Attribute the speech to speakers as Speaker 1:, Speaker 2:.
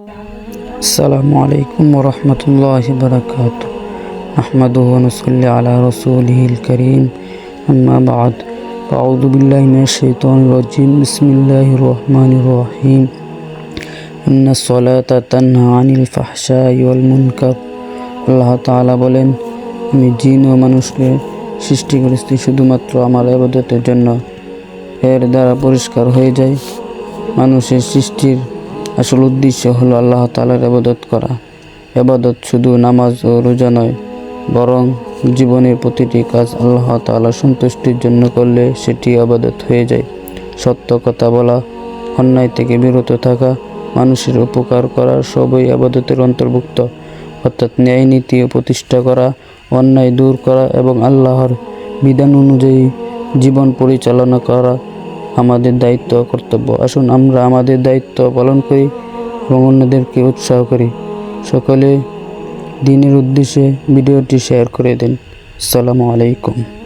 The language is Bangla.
Speaker 1: আসসালামু আলাইকুম ওয়া রাহমাতুল্লাহি ওয়া বারাকাতুহু। আহমাদুহু ওয়া নুসাল্লি আলা রাসূলিহিল কারীম। আম্মা বা'দ। আউযু বিল্লাহি মিনাশ শাইতানির রাজীম। বিসমিল্লাহির রহমানির রহিম। ইন্নাস সালাতা তানহা আনিল ফাহশাই ওয়াল মুনকার। আল্লাহ তাআলা বলেন, আমি জিন ও মানুষকে সৃষ্টি করেছি শুধুমাত্র আমার ইবাদতের জন্য। এর দ্বারা পরিষ্কার হয়ে যায়, মানুষের সৃষ্টির আসল উদ্দেশ্য হলো আল্লাহ তাআলার ইবাদত করা। ইবাদত শুধু নামাজ ও রোজা নয়, বরং জীবনের প্রতিটি কাজ আল্লাহ তাআলার সন্তুষ্টির জন্য করলে সেটি ইবাদত হয়ে যায়। সত্য কথা বলা, অন্যায় থেকে বিরত থাকা, মানুষের উপকার করা সবই ইবাদতের অন্তর্ভুক্ত। অর্থাৎ ন্যায় নীতি প্রতিষ্ঠা করা, অন্যায় দূর করা এবং আল্লাহর বিধান অনুযায়ী জীবন পরিচালনা করা আমাদের দায়িত্ব ও কর্তব্য। আসুন আমরা আমাদের দায়িত্ব পালন করি এবং অন্যদেরকে উৎসাহ করি। সকলে দ্বীনের উদ্দেশ্যে ভিডিওটি শেয়ার করে দিন। আসসালামু আলাইকুম।